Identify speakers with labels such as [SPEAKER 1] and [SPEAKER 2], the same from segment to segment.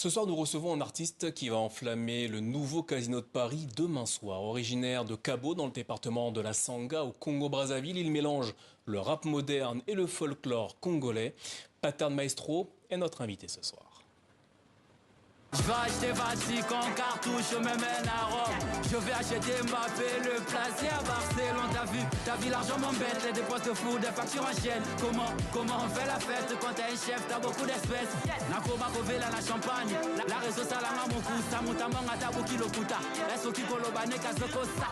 [SPEAKER 1] Ce soir, nous recevons un artiste qui va enflammer le nouveau Casino de Paris demain soir. Originaire de Kabo, dans le département de la Sanga, au Congo-Brazzaville, il mélange le rap moderne et le folklore congolais. Pattern Maestro est notre invité ce soir.
[SPEAKER 2] Je vais acheter Vatican, cartouche, me mène à Rome. Je vais acheter Mbappé, le placer à Barcelone. T'as vu l'argent m'embête, les dépenses de fou, des factures en chaîne. Comment on fait la fête quand t'es un chef, t'as beaucoup d'espèces. Nakoma Kovela, la champagne, la réseau salama mon coup, ça moutamanga tabuki lokuta. Est-ce qu'il kolobane kazoko ça?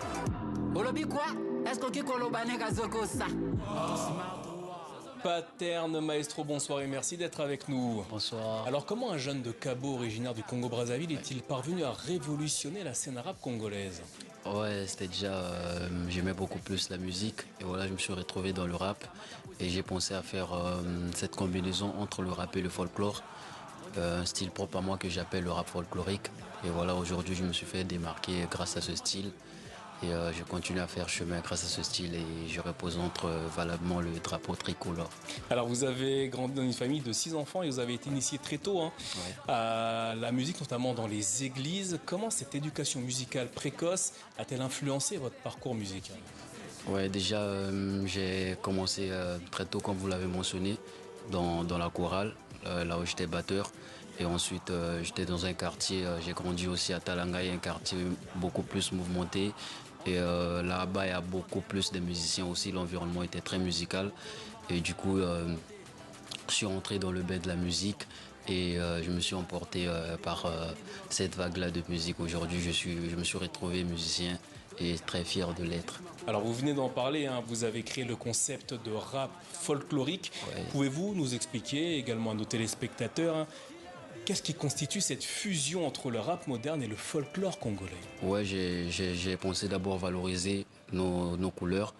[SPEAKER 2] Olobi quoi? Est-ce qu'il kolobane kazoko ça?
[SPEAKER 1] Pattern Maestro, bonsoir et merci d'être avec nous.
[SPEAKER 3] Bonsoir.
[SPEAKER 1] Alors comment un jeune de Kabo, originaire du Congo-Brazzaville, est-il parvenu à révolutionner la scène arabe congolaise?
[SPEAKER 3] Ouais, c'était déjà, j'aimais beaucoup plus la musique et voilà, je me suis retrouvé dans le rap et j'ai pensé à faire cette combinaison entre le rap et le folklore, un style propre à moi que j'appelle le rap folklorique. Et voilà, aujourd'hui je me suis fait démarquer grâce à ce style. Et je continue à faire chemin grâce à ce style et je représente valablement le drapeau tricolore.
[SPEAKER 1] Alors vous avez grandi dans une famille de 6 enfants et vous avez été initié très tôt à la musique, notamment dans les églises. Comment cette éducation musicale précoce a-t-elle influencé votre parcours musical?
[SPEAKER 3] Ouais, déjà j'ai commencé très tôt, comme vous l'avez mentionné, dans la chorale, là où j'étais batteur. Et ensuite, j'étais dans un quartier, j'ai grandi aussi à Talanga, un quartier beaucoup plus mouvementé. Et là-bas, il y a beaucoup plus de musiciens aussi, l'environnement était très musical. Et du coup, je suis rentré dans le bain de la musique et je me suis emporté par cette vague-là de musique. Aujourd'hui, je me suis retrouvé musicien et très fier de l'être.
[SPEAKER 1] Alors vous venez d'en parler, vous avez créé le concept de rap folklorique.
[SPEAKER 3] Ouais.
[SPEAKER 1] Pouvez-vous nous expliquer également à nos téléspectateurs qu'est-ce qui constitue cette fusion entre le rap moderne et le folklore congolais?
[SPEAKER 3] Ouais, j'ai pensé d'abord valoriser nos couleurs.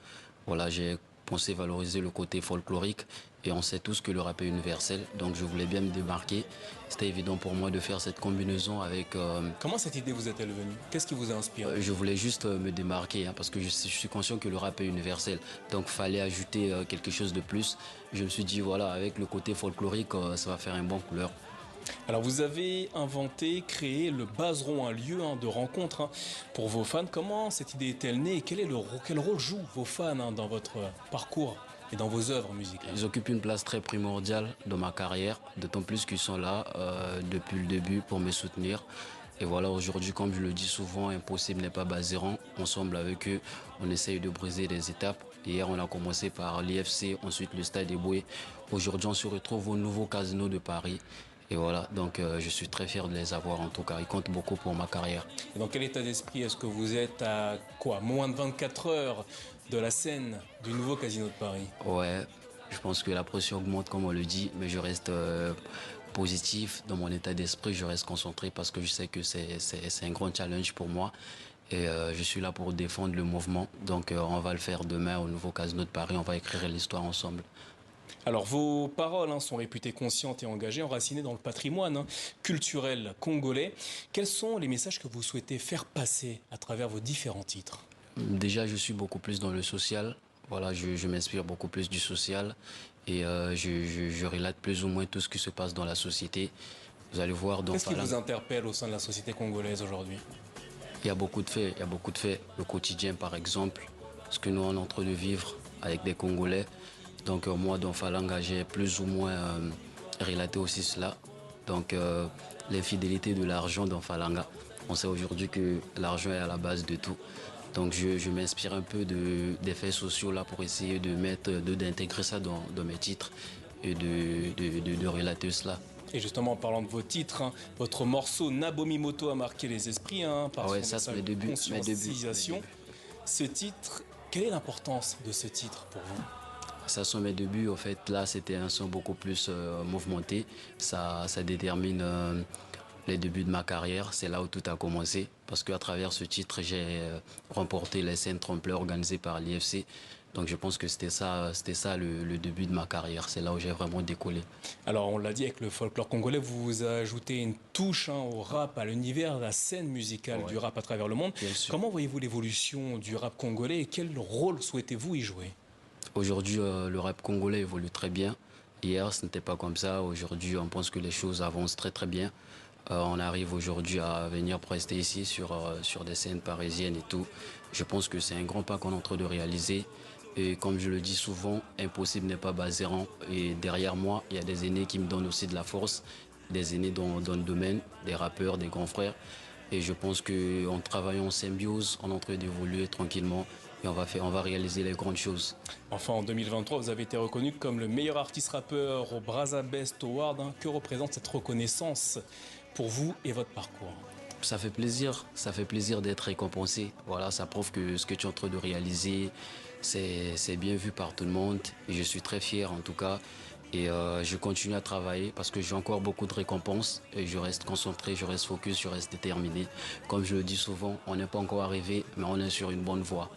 [SPEAKER 3] Voilà, j'ai pensé valoriser le côté folklorique et on sait tous que le rap est universel. Donc je voulais bien me démarquer. C'était évident pour moi de faire cette combinaison avec...
[SPEAKER 1] Comment cette idée vous est-elle venue? Qu'est-ce qui vous a inspiré?
[SPEAKER 3] Je voulais juste me démarquer parce que je suis conscient que le rap est universel. Donc fallait ajouter quelque chose de plus. Je me suis dit voilà, avec le côté folklorique, ça va faire un bon couleur.
[SPEAKER 1] Alors vous avez inventé, créé le Bazeron, un lieu de rencontre pour vos fans. Comment cette idée est-elle née et quel rôle jouent vos fans dans votre parcours et dans vos œuvres musicales?
[SPEAKER 3] Ils occupent une place très primordiale dans ma carrière, d'autant plus qu'ils sont là depuis le début pour me soutenir. Et voilà, aujourd'hui, comme je le dis souvent, impossible n'est pas Bazeron. Ensemble avec eux, on essaye de briser des étapes. Hier, on a commencé par l'IFC, ensuite le Stade Eboué. Aujourd'hui, on se retrouve au nouveau Casino de Paris. Et voilà, donc je suis très fier de les avoir en tout cas. Ils comptent beaucoup pour ma carrière.
[SPEAKER 1] Et dans quel état d'esprit est-ce que vous êtes à moins de 24 heures de la scène du nouveau Casino de Paris?
[SPEAKER 3] Ouais, je pense que la pression augmente comme on le dit, mais je reste positif dans mon état d'esprit. Je reste concentré parce que je sais que c'est un grand challenge pour moi. Et je suis là pour défendre le mouvement. Donc on va le faire demain au nouveau Casino de Paris. On va écrire l'histoire ensemble.
[SPEAKER 1] Alors vos paroles sont réputées conscientes et engagées, enracinées dans le patrimoine culturel congolais. Quels sont les messages que vous souhaitez faire passer à travers vos différents titres?
[SPEAKER 3] Déjà, je suis beaucoup plus dans le social. Voilà, je m'inspire beaucoup plus du social et je relate plus ou moins tout ce qui se passe dans la société. Vous allez voir.
[SPEAKER 1] Qu'est-ce qui vous interpelle au sein de la société congolaise aujourd'hui?
[SPEAKER 3] Il y a beaucoup de faits, Le quotidien, par exemple, ce que nous on est en train de vivre avec des Congolais. Donc moi, dans Falanga, j'ai plus ou moins relaté aussi cela. Donc l'infidélité de l'argent dans Falanga. On sait aujourd'hui que l'argent est à la base de tout. Donc je m'inspire un peu des faits sociaux là pour essayer d'intégrer ça dans mes titres et de relater cela.
[SPEAKER 1] Et justement, en parlant de vos titres, votre morceau Nabomi Moto a marqué les esprits par
[SPEAKER 3] son
[SPEAKER 1] conscientisation. Ce titre, quelle est l'importance de ce titre pour vous?
[SPEAKER 3] Ça sont mes débuts, en fait. Là, c'était un son beaucoup plus mouvementé. Ça détermine les débuts de ma carrière. C'est là où tout a commencé. Parce qu'à travers ce titre, j'ai remporté les scènes tremplées organisées par l'IFC. Donc je pense que c'était ça le début de ma carrière. C'est là où j'ai vraiment décollé.
[SPEAKER 1] Alors on l'a dit, avec le folklore congolais, vous ajoutez une touche au rap, à l'univers, à la scène musicale du rap à travers le monde. Comment voyez-vous l'évolution du rap congolais et quel rôle souhaitez-vous y jouer?
[SPEAKER 3] Aujourd'hui, le rap congolais évolue très bien. Hier, ce n'était pas comme ça. Aujourd'hui, on pense que les choses avancent très très bien. On arrive aujourd'hui à venir prester ici sur des scènes parisiennes et tout. Je pense que c'est un grand pas qu'on est en train de réaliser. Et comme je le dis souvent, impossible n'est pas basé rang. Et derrière moi, il y a des aînés qui me donnent aussi de la force, des aînés dans le domaine, des rappeurs, des grands frères. Et je pense qu'en travaillant en symbiose, on est en train d'évoluer tranquillement et on va réaliser les grandes choses.
[SPEAKER 1] Enfin, en 2023, vous avez été reconnu comme le meilleur artiste rappeur au Brazza Best Award. Que représente cette reconnaissance pour vous et votre parcours?
[SPEAKER 3] Ça fait plaisir d'être récompensé. Voilà, ça prouve que ce que tu es en train de réaliser, c'est bien vu par tout le monde. Et je suis très fier en tout cas. Et je continue à travailler parce que j'ai encore beaucoup de récompenses. Et je reste concentré, je reste focus, je reste déterminé. Comme je le dis souvent, on n'est pas encore arrivé, mais on est sur une bonne voie.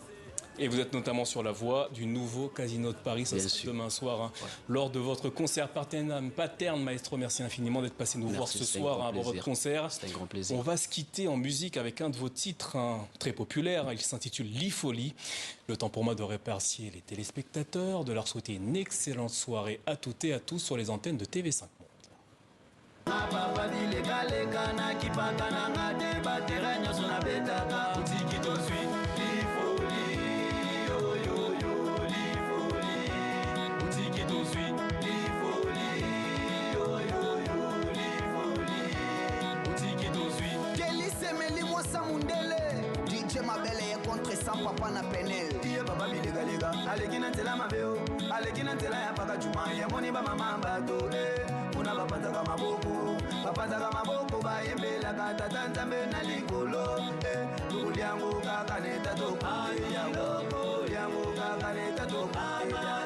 [SPEAKER 1] Et vous êtes notamment sur la voie du nouveau Casino de Paris, ça sera demain soir, hein, lors de votre concert Paterne. Maestro, merci infiniment d'être passé nous voir ce soir avant votre concert.
[SPEAKER 3] C'était un grand plaisir.
[SPEAKER 1] On va se quitter en musique avec un de vos titres très populaire, il s'intitule L'Ifolie. Le temps pour moi de remercier les téléspectateurs, de leur souhaiter une excellente soirée à toutes et à tous sur les antennes de TV5
[SPEAKER 4] Papa na penel Diye papa mi lega Alekina tela mabeo Alekina tela ya paka chuma Ya moni ba mama bato Muna bapata kama boko Bapata kama boko Ba yembe la kata tanzambe na likolo Lulu yangu kaka neta toko Lulu yangu kaka neta toko